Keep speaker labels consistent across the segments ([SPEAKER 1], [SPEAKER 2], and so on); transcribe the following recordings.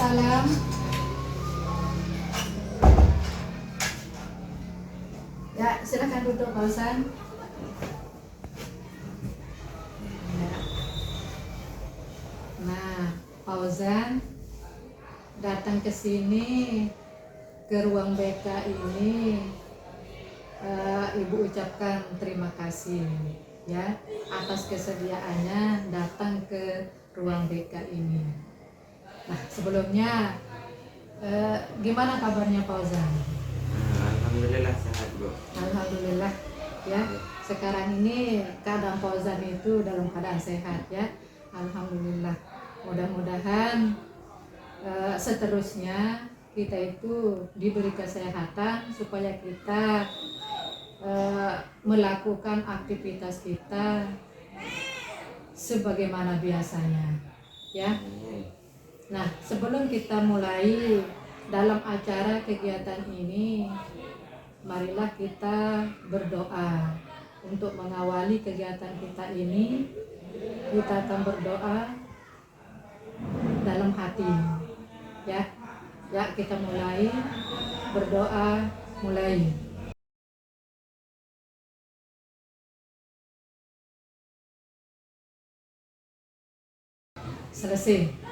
[SPEAKER 1] Waalaikumsalam. Ya, silakan duduk Fauzan. Ya. Nah, Fauzan datang ke sini, ke ruang BK ini, Ibu ucapkan terima kasih ya atas kesediaannya datang ke ruang BK ini. Nah, sebelumnya gimana kabarnya Fauzan?
[SPEAKER 2] Alhamdulillah sehat, Bu.
[SPEAKER 1] Alhamdulillah ya. Sekarang ini keadaan Fauzan itu dalam keadaan sehat ya. Alhamdulillah. Mudah-mudahan seterusnya kita itu diberi kesehatan supaya kita melakukan aktivitas kita sebagaimana biasanya ya. Nah, sebelum kita mulai dalam acara kegiatan ini, marilah kita berdoa untuk mengawali kegiatan kita ini. Kita akan berdoa dalam hati ya. Ya, kita mulai berdoa, mulai. Selesai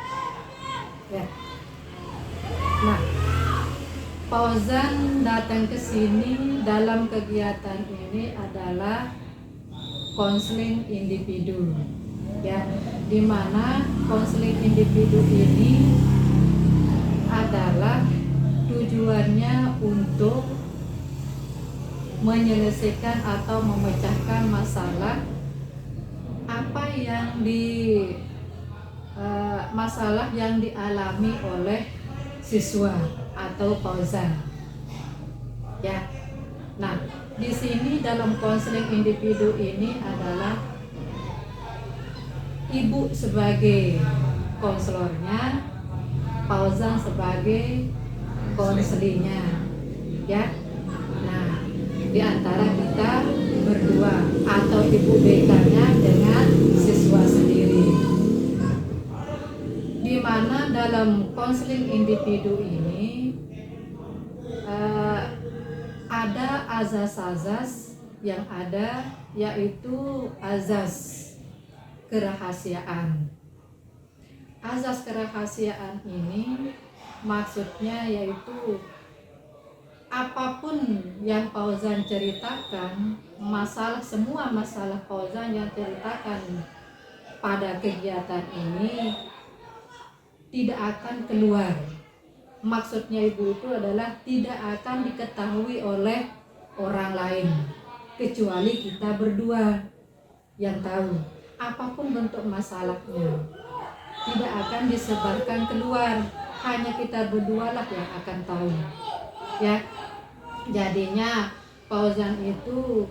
[SPEAKER 1] ya. Nah, Fauzan datang ke sini dalam kegiatan ini adalah konseling individu ya, di mana konseling individu ini adalah tujuannya untuk menyelesaikan atau memecahkan masalah apa yang masalah yang dialami oleh siswa atau Fauzan ya. Nah, di sini dalam konseling individu ini adalah Ibu sebagai konselornya, Fauzan sebagai konselingnya ya. Nah, di antara kita berdua atau Ibu BK-nya dengan siswa sendiri, di mana dalam konseling individu ini ada azas-azas yang ada, yaitu azas kerahasiaan. Azas kerahasiaan ini maksudnya yaitu apapun yang Fauzan ceritakan, semua masalah Fauzan yang ceritakan pada kegiatan ini tidak akan keluar. Maksudnya Ibu itu adalah tidak akan diketahui oleh orang lain kecuali kita berdua yang tahu. Apapun bentuk masalahnya tidak akan disebarkan keluar, hanya kita berdua lah yang akan tahu ya. Jadinya Fauzan itu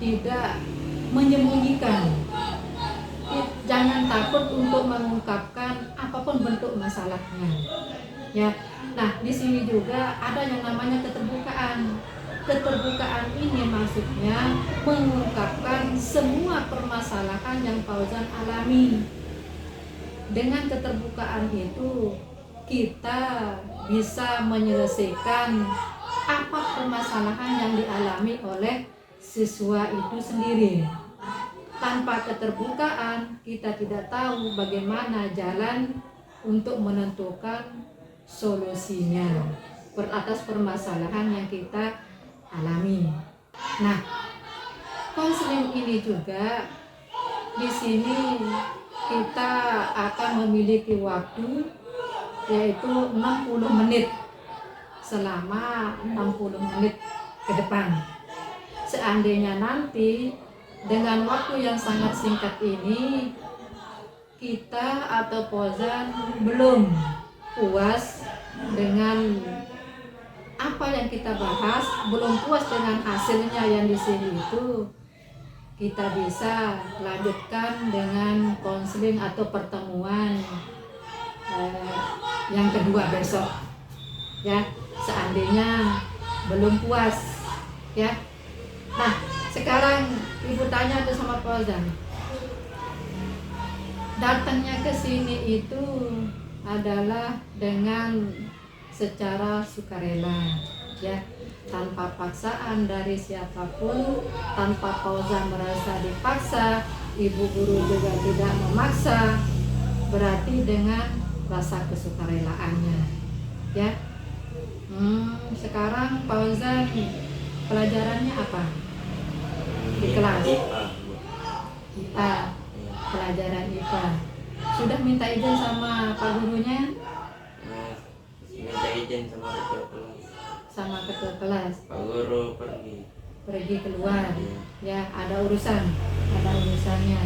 [SPEAKER 1] tidak menyembunyikan, jangan takut untuk mengungkapkan apapun bentuk masalahnya ya. Nah, di sini juga ada yang namanya keterbukaan. Keterbukaan ini maksudnya mengungkapkan semua permasalahan yang Fauzan alami. Dengan keterbukaan itu kita bisa menyelesaikan apa permasalahan yang dialami oleh siswa itu sendiri. Tanpa keterbukaan kita tidak tahu bagaimana jalan untuk menentukan solusinya atas permasalahan yang kita alami. Nah, konseling ini juga di sini kita akan memiliki waktu yaitu 60 menit, selama 60 menit ke depan. Seandainya nanti dengan waktu yang sangat singkat ini kita atau Fauzan belum puas dengan apa yang kita bahas, belum puas dengan hasilnya yang di sini itu, kita bisa lanjutkan dengan konseling atau pertemuan yang kedua besok ya, seandainya belum puas ya. Nah, sekarang Ibu tanya tuh sama Fauzan, datangnya ke sini itu adalah dengan secara sukarela, ya, tanpa paksaan dari siapapun, tanpa Fauzan merasa dipaksa, ibu guru juga tidak memaksa, berarti dengan rasa kesukarelaannya, ya. Sekarang Fauzan pelajarannya apa di kelas?
[SPEAKER 2] IPA, Bu.
[SPEAKER 1] IPA,
[SPEAKER 2] Iya.
[SPEAKER 1] pelajaran IPA. Sudah minta izin sama Pak gurunya,
[SPEAKER 2] Nah, minta izin sama ketua kelas.
[SPEAKER 1] sama ketua kelas,
[SPEAKER 2] Pak guru pergi.
[SPEAKER 1] keluar,
[SPEAKER 2] Iya.
[SPEAKER 1] ya, ada urusannya.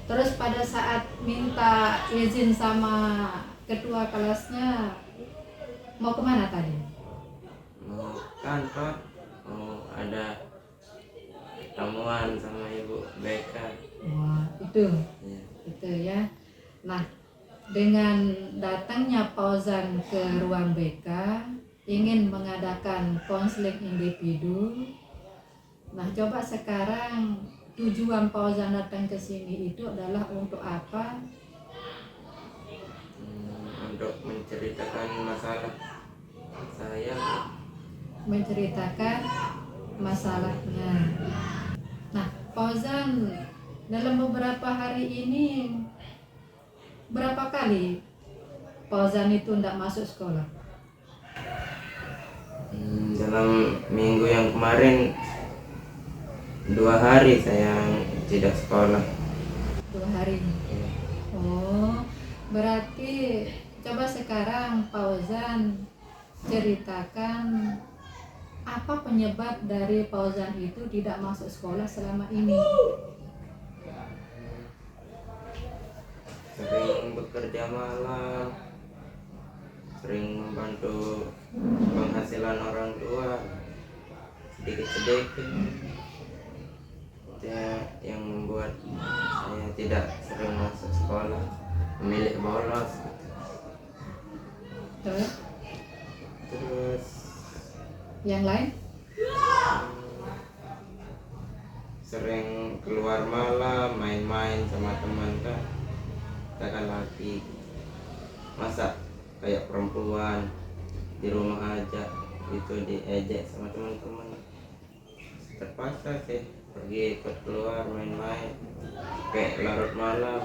[SPEAKER 1] Terus pada saat minta izin sama ketua kelasnya, mau kemana tadi?
[SPEAKER 2] Mau kantor, mau ada temuan sama ibu BK.
[SPEAKER 1] Wah, itu
[SPEAKER 2] Iya.
[SPEAKER 1] ya. Nah, dengan datangnya Fauzan ke ruang BK ingin mengadakan konseling individu. Nah, coba sekarang tujuan Fauzan datang ke sini itu adalah untuk apa?
[SPEAKER 2] Untuk menceritakan masalah saya.
[SPEAKER 1] Menceritakan masalahnya. Nah, Fauzan dalam beberapa hari ini berapa kali Fauzan itu tidak masuk sekolah?
[SPEAKER 2] Dalam minggu yang kemarin 2 hari saya tidak sekolah.
[SPEAKER 1] 2 hari.
[SPEAKER 2] Iya.
[SPEAKER 1] Oh, berarti coba sekarang Fauzan ceritakan apa penyebab dari Fauzan itu tidak masuk sekolah selama ini.
[SPEAKER 2] Sering bekerja malam, sering membantu penghasilan orang tua sedikit-sedikit. Itu yang membuat saya tidak sering masuk sekolah, memilih bolos. Terus
[SPEAKER 1] Yang lain?
[SPEAKER 2] sering keluar malam, main-main sama teman kan, kita kan laki, masa kayak perempuan di rumah aja itu diejek sama teman-teman. Terpaksa sih pergi ikut keluar main-main kayak larut malam,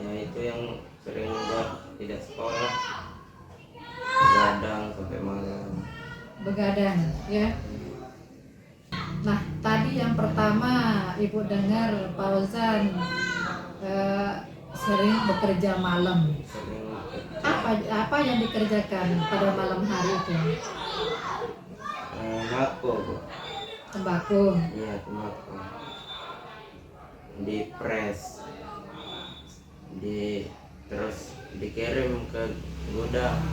[SPEAKER 2] ya itu yang sering membuat tidak sekolah, begadang sampai malam.
[SPEAKER 1] Begadang, ya. Nah, tadi yang pertama Ibu dengar Fauzan sering bekerja malam.
[SPEAKER 2] Sering
[SPEAKER 1] Apa yang dikerjakan pada malam hari itu?
[SPEAKER 2] ngaku, Bu.
[SPEAKER 1] Tembakau.
[SPEAKER 2] Iya, tembakau di press, terus dikirim ke gudang.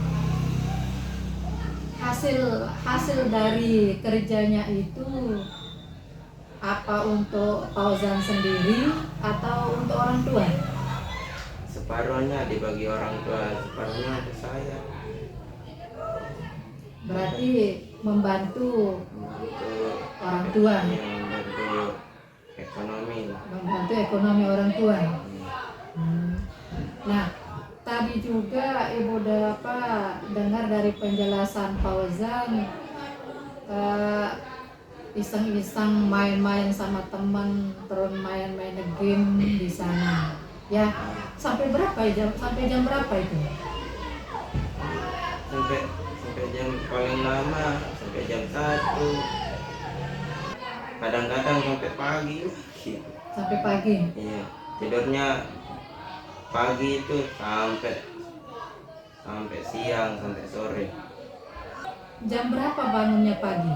[SPEAKER 1] Hasil dari kerjanya itu apa untuk Fauzan sendiri atau untuk orang tua?
[SPEAKER 2] Separuhnya dibagi orang tua, separuhnya ke saya.
[SPEAKER 1] Berarti membantu
[SPEAKER 2] Membantu
[SPEAKER 1] orang tua,
[SPEAKER 2] membantu ekonomi.
[SPEAKER 1] membantu ekonomi orang tua.
[SPEAKER 2] Hmm.
[SPEAKER 1] Nah, tadi juga Ibu dengar dari penjelasan Fauzan, iseng-iseng main-main sama teman, terus main-main game di sana. Ya, sampai jam berapa itu?
[SPEAKER 2] Sampai jam paling lama sampai jam 1. Kadang-kadang sampai pagi.
[SPEAKER 1] Sampai pagi.
[SPEAKER 2] Iya, tidurnya pagi itu sampai siang, sampai sore.
[SPEAKER 1] Jam berapa bangunnya pagi?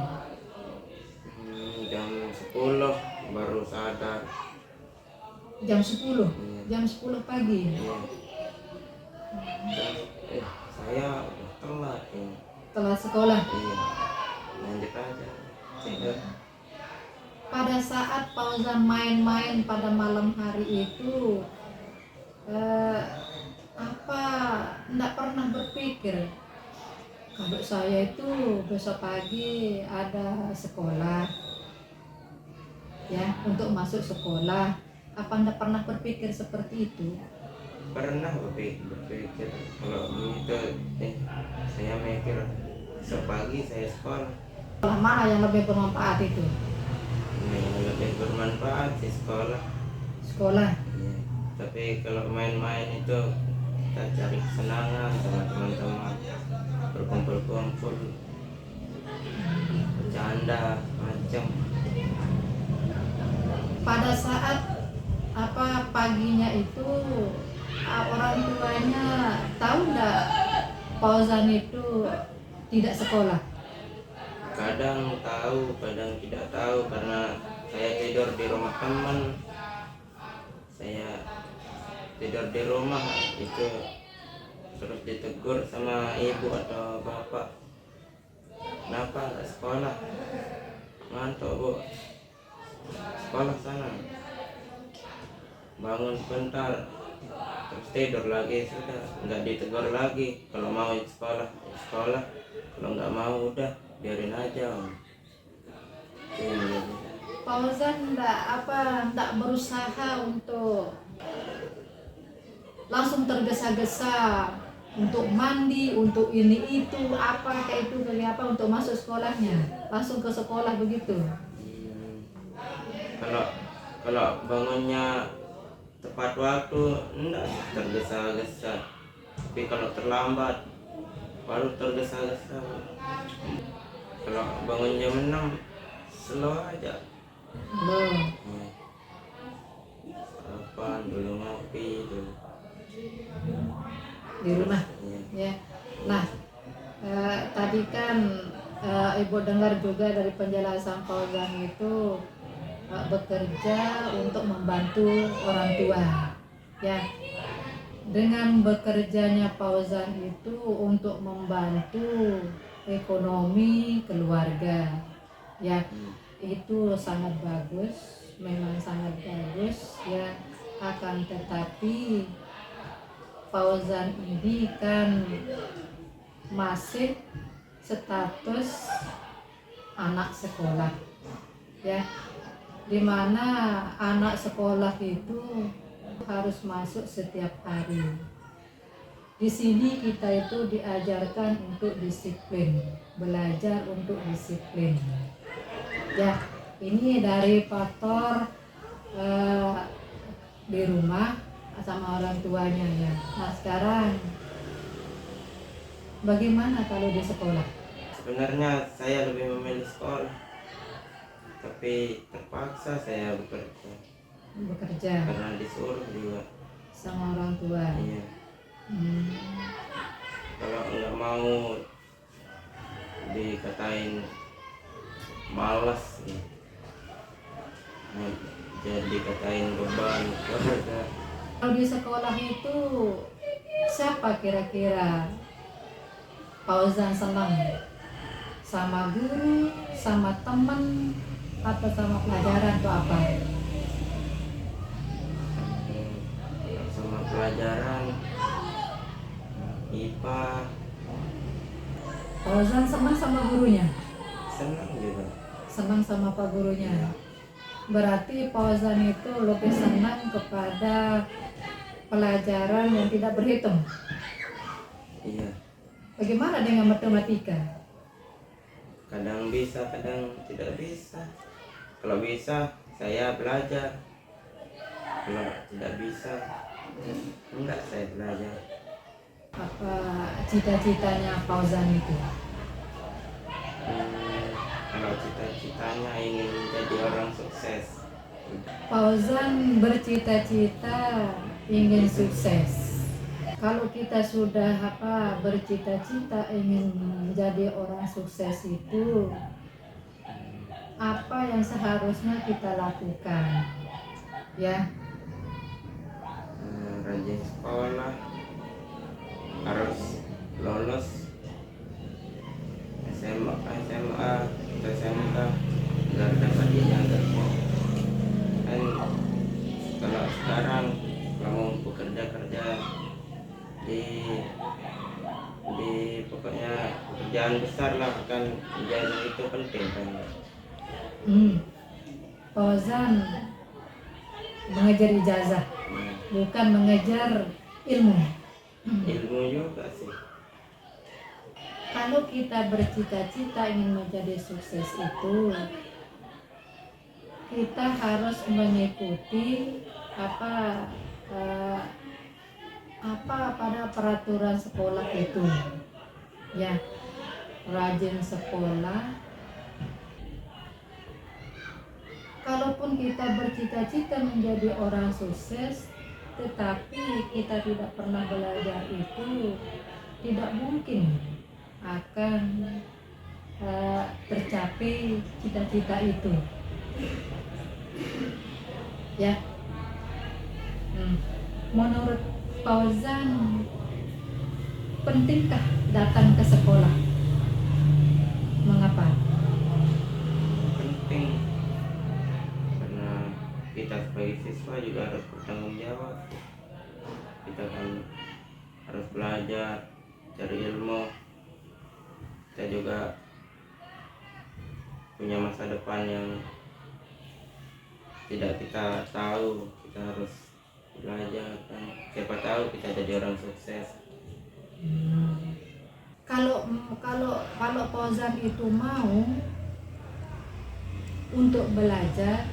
[SPEAKER 2] Jam 10 baru sadar.
[SPEAKER 1] Jam 10.
[SPEAKER 2] Iya.
[SPEAKER 1] Jam 10 pagi.
[SPEAKER 2] Iya. Saya udah telat ya.
[SPEAKER 1] Telat sekolah.
[SPEAKER 2] Iya. Lanjut aja tidur.
[SPEAKER 1] Pada saat Fauzan main-main pada malam hari itu, apa enggak pernah berpikir kalau saya itu besok pagi ada sekolah, ya, untuk masuk sekolah? Apa enggak pernah berpikir seperti itu?
[SPEAKER 2] pernah berpikir kalau begitu saya mikir besok pagi saya sekolah.
[SPEAKER 1] Sekolah mana yang lebih bermanfaat itu?
[SPEAKER 2] Nah, yang lebih bermanfaat di sekolah.
[SPEAKER 1] Sekolah.
[SPEAKER 2] Iya. Tapi kalau main-main itu kita cari kesenangan sama teman-teman, berkumpul-kumpul, bercanda macam.
[SPEAKER 1] Pada saat paginya itu orang tuanya tahu nggak Fauzan itu tidak sekolah?
[SPEAKER 2] Kadang tahu, kadang tidak tahu karena saya tidur di rumah teman. Saya tidur di rumah itu terus ditegur sama ibu atau bapak, kenapa nggak sekolah, ngantuk bu, sekolah sana, bangun sebentar terus tidur lagi, sudah nggak ditegur lagi. Kalau mau sekolah ya sekolah, kalau nggak mau udah biarin aja. Ini.
[SPEAKER 1] Fauzan nggak berusaha untuk langsung tergesa-gesa untuk mandi, untuk ini itu kayak itu kayak apa untuk masuk sekolahnya, langsung ke sekolah begitu.
[SPEAKER 2] Kalau bangunnya tepat waktu enggak tergesa-gesa, tapi kalau terlambat baru tergesa-gesa. Kalau bangun jam 6 slow aja.
[SPEAKER 1] Loh,
[SPEAKER 2] Sarapan dulu, ngopi dulu
[SPEAKER 1] di rumah
[SPEAKER 2] ya.
[SPEAKER 1] ya. Nah, tadi kan ibu dengar juga dari penjelasan Fauzan itu bekerja untuk membantu orang tua ya. Dengan bekerjanya Fauzan itu untuk membantu ekonomi keluarga ya, itu sangat bagus, memang sangat bagus ya. Akan tetapi Fauzan ini kan masih status anak sekolah ya, dimana anak sekolah itu harus masuk setiap hari. Di sini kita itu diajarkan untuk disiplin, belajar untuk disiplin ya. Ini dari faktor di rumah sama orang tuanya ya. Nah sekarang bagaimana kalau di sekolah?
[SPEAKER 2] Sebenarnya saya lebih memilih sekolah, tapi terpaksa saya bekerja karena disuruh juga
[SPEAKER 1] Sama orang tua.
[SPEAKER 2] iya. Kalau nggak mau dikatain malas gitu. Nah, jadi katain beban keluarga.
[SPEAKER 1] Kalau di sekolah itu siapa kira-kira Fauzan senang? Sama guru, sama teman, atau sama pelajaran atau apa?
[SPEAKER 2] Sama pelajaran IPA
[SPEAKER 1] Fauzan senang sama gurunya?
[SPEAKER 2] senang juga.
[SPEAKER 1] Senang sama pak gurunya. Berarti Fauzan itu lebih senang kepada pelajaran yang tidak berhitung.
[SPEAKER 2] Iya,
[SPEAKER 1] Bagaimana dengan matematika?
[SPEAKER 2] kadang bisa kadang tidak bisa. Kalau bisa saya belajar, kalau tidak bisa enggak saya belajar.
[SPEAKER 1] Apa cita-citanya Fauzan itu?
[SPEAKER 2] Kalau cita-citanya ingin menjadi orang sukses.
[SPEAKER 1] Fauzan bercita-cita ingin sukses. Kalau kita sudah bercita-cita ingin menjadi orang sukses itu, apa yang seharusnya kita lakukan? Ya,
[SPEAKER 2] Rajin sekolah, harus lolos SMA atau SMK agar dapat ijazah. Kan kalau sekarang kalau mau bekerja kerja di pokoknya pekerjaan besar lah, kan ijazah itu penting kan.
[SPEAKER 1] Fauzan mengejar ijazah, bukan mengejar ilmu.
[SPEAKER 2] ilmu juga sih.
[SPEAKER 1] Kalau kita bercita-cita ingin menjadi sukses itu, kita harus mengikuti apa eh, pada peraturan sekolah itu, ya, rajin sekolah. Kalaupun kita bercita-cita menjadi orang sukses, tetapi kita tidak pernah belajar itu, tidak mungkin akan tercapai cita-cita itu, ya. Menurut Fauzan, pentingkah datang ke sekolah? Mengapa?
[SPEAKER 2] Penting karena kita sebagai siswa juga harus bertanggung jawab. Kita kan harus belajar, cari ilmu. Kita juga punya masa depan yang tidak kita tahu. Kita harus belajar kan, siapa tahu kita jadi orang sukses.
[SPEAKER 1] Kalau Fauzan itu mau untuk belajar,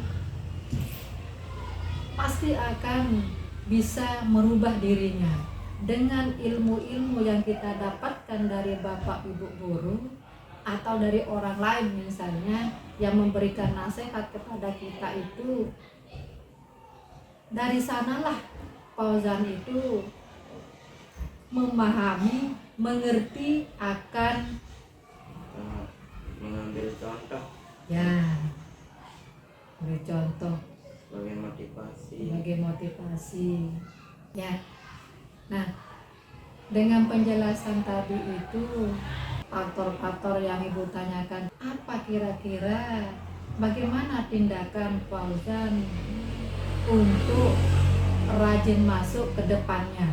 [SPEAKER 1] pasti akan bisa merubah dirinya dengan ilmu-ilmu yang kita dapatkan dari Bapak Ibu guru atau dari orang lain misalnya yang memberikan nasihat kepada kita itu. Dari sanalah Fauzan itu memahami, mengerti akan
[SPEAKER 2] mengambil contoh,
[SPEAKER 1] ya, beri contoh
[SPEAKER 2] sebagai
[SPEAKER 1] motivasi, ya. Nah, dengan penjelasan tadi itu, faktor-faktor yang Ibu tanyakan, apa kira-kira bagaimana tindakan Fauzan untuk rajin masuk ke depannya?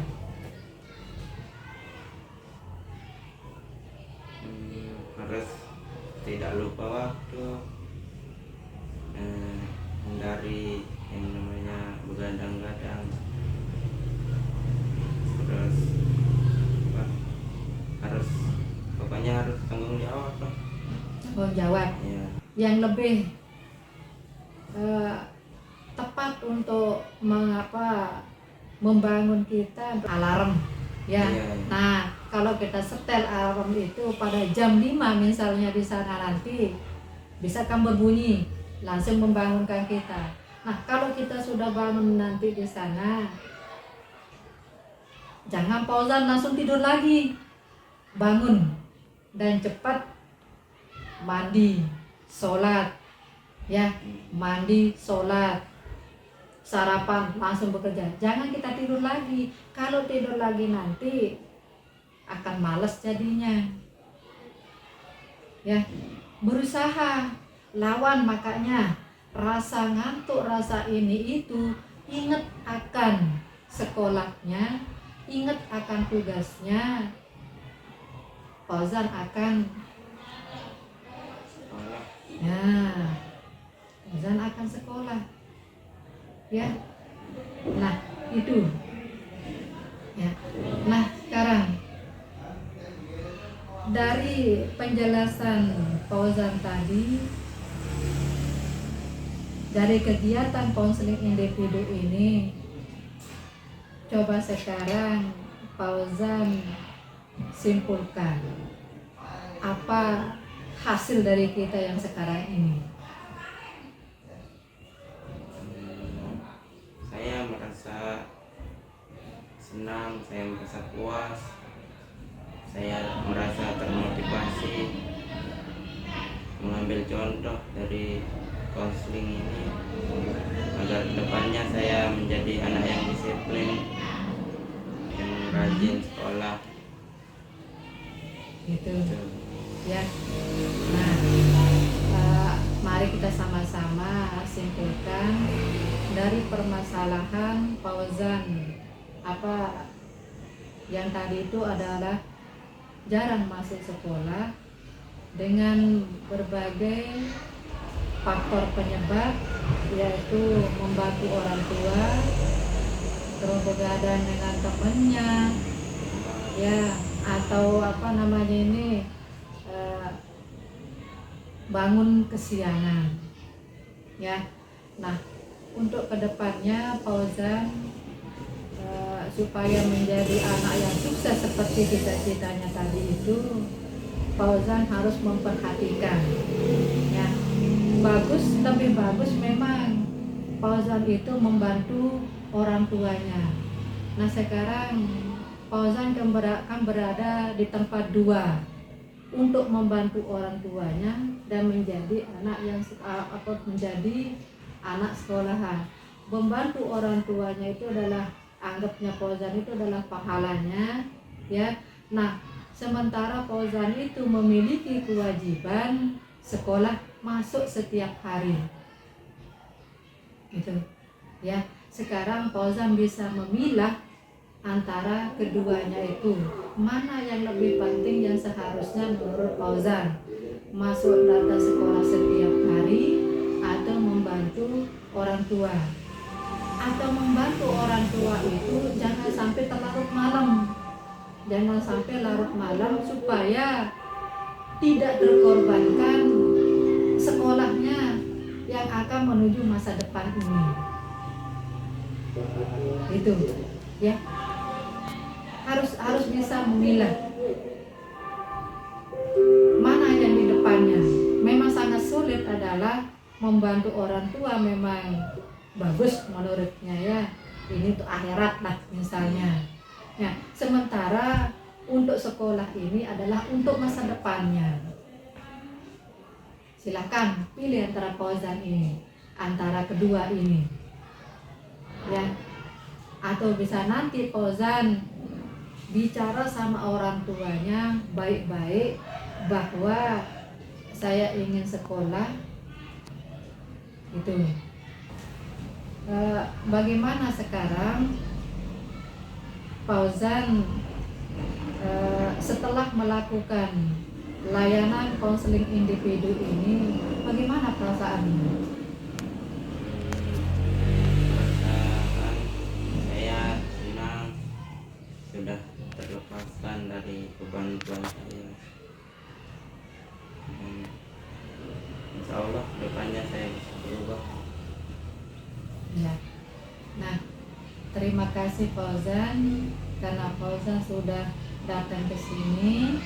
[SPEAKER 2] Harus tidak lupa waktu, hindari yang namanya begadang-gadang, terus pokoknya harus tanggung jawab lah.
[SPEAKER 1] Tanggung jawab
[SPEAKER 2] Ya.
[SPEAKER 1] yang lebih tepat untuk membangun kita alarm, ya.
[SPEAKER 2] Iya.
[SPEAKER 1] Nah, kalau kita setel alarm itu pada jam 5 misalnya di sana, nanti bisa kan berbunyi langsung membangunkan kita. Nah, kalau kita sudah bangun nanti di sana, jangan Fauzan langsung tidur lagi. Bangun dan cepat mandi, sholat, ya, mandi, sholat, sarapan, langsung bekerja. Jangan kita tidur lagi. Kalau tidur lagi nanti akan malas jadinya, ya. Berusaha lawan makanya rasa ngantuk, rasa ini itu. Ingat akan sekolahnya, ingat akan tugasnya. Fauzan akan
[SPEAKER 2] Sekolah.
[SPEAKER 1] ya, Fauzan akan sekolah, ya. Nah, itu, ya. Nah, sekarang dari penjelasan Fauzan tadi, dari kegiatan konseling individu ini, coba sekarang Fauzan simpulkan apa hasil dari kita yang sekarang ini.
[SPEAKER 2] Saya merasa senang, saya merasa puas, saya merasa termotivasi mengambil contoh dari konseling ini agar kedepannya saya menjadi anak yang disiplin, yang rajin sekolah.
[SPEAKER 1] Gitu, ya. Nah, mari kita sama-sama simpulkan dari permasalahan Fauzan apa yang tadi itu adalah jarang masuk sekolah dengan berbagai faktor penyebab, yaitu membantu orang tua, terus begadang dengan temennya, ya, atau apa namanya ini, eh, bangun kesiangan, ya. Nah, untuk kedepannya Fauzan, supaya menjadi anak yang sukses seperti cita-citanya tadi itu, Fauzan harus memperhatikan, ya. Lebih bagus memang Fauzan itu membantu orang tuanya. Nah, sekarang Fauzan kan berada di tempat dua untuk membantu orang tuanya dan menjadi anak yang menjadi anak sekolahan. Membantu orang tuanya itu adalah, anggapnya Fauzan itu adalah pahalanya, ya. Nah, sementara Fauzan itu memiliki kewajiban sekolah masuk setiap hari, gitu, ya. Sekarang Fauzan bisa memilah antara keduanya itu, mana yang lebih penting yang seharusnya menurut Fauzan, masuk datang sekolah setiap hari atau membantu orang tua. Atau membantu orang tua itu jangan sampai terlarut malam, jangan sampai larut malam, supaya tidak terkorbankan sekolahnya yang akan menuju masa depan ini. Itu, ya. Harus bisa memilah mana yang di depannya. Memang sangat sulit adalah membantu orang tua, memang bagus menurutnya, ya. Ini tuh akhirat lah misalnya. Ya, sementara untuk sekolah ini adalah untuk masa depannya. Silakan pilih antara Fauzan ini, antara kedua ini, ya. Atau bisa nanti Fauzan bicara sama orang tuanya baik-baik bahwa saya ingin sekolah, gitu. Bagaimana sekarang Fauzan setelah melakukan layanan konseling individu ini, bagaimana perasaannya?
[SPEAKER 2] Perasaan saya senang, sudah terlepaskan dari beban-beban saya. Insya Allah depannya saya bisa berubah.
[SPEAKER 1] Ya. Nah, terima kasih Fauzan, karena Fauzan sudah datang ke sini,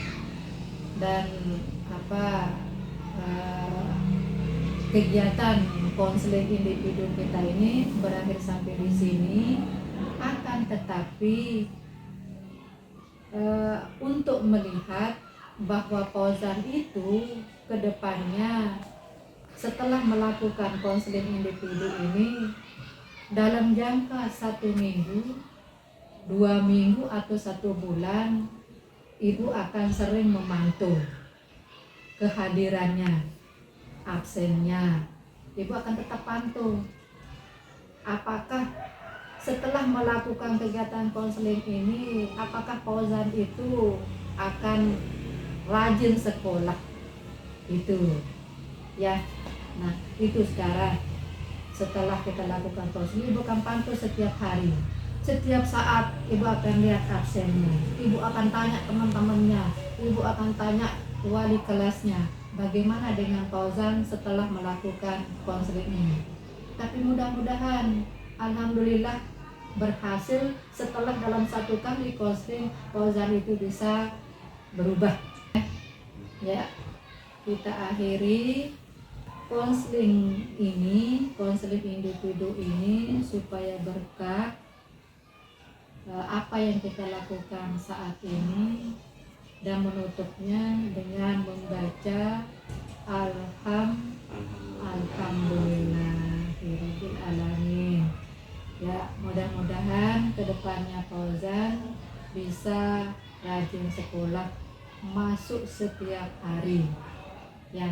[SPEAKER 1] dan kegiatan konseling individu kita ini berakhir sampai di sini. Akan tetapi untuk melihat bahwa Fauzan itu kedepannya setelah melakukan konseling individu ini, dalam jangka 1 minggu, 2 minggu, atau 1 bulan, Ibu akan sering memantau kehadirannya, absennya. Ibu akan tetap pantau apakah setelah melakukan kegiatan konseling ini, apakah Fauzan itu akan rajin sekolah, itu, ya. Nah, itu sekarang setelah kita lakukan konseling, Ibu akan pantau setiap hari, setiap saat. Ibu akan lihat absennya, Ibu akan tanya teman-temannya, Ibu akan tanya wali kelasnya, bagaimana dengan Fauzan setelah melakukan konseling ini. Tapi mudah-mudahan, alhamdulillah, berhasil. Setelah dalam 1 kali konseling, Fauzan itu bisa berubah. Ya, kita akhiri konseling ini, konseling individu ini, supaya berkah apa yang kita lakukan saat ini, dan menutupnya dengan membaca Alhamdulillahirabbil alamin. Ya, mudah-mudahan kedepannya Fauzan bisa rajin sekolah, masuk setiap hari. Ya,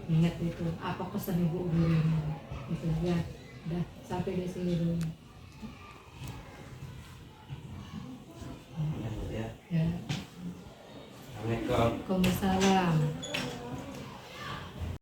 [SPEAKER 1] ingat itu apa pesan Ibu gurunya. Itu ya. Udah sampai di sini dulu.
[SPEAKER 2] Ya.
[SPEAKER 1] Ya.
[SPEAKER 2] Assalamualaikum.
[SPEAKER 1] Waalaikumsalam.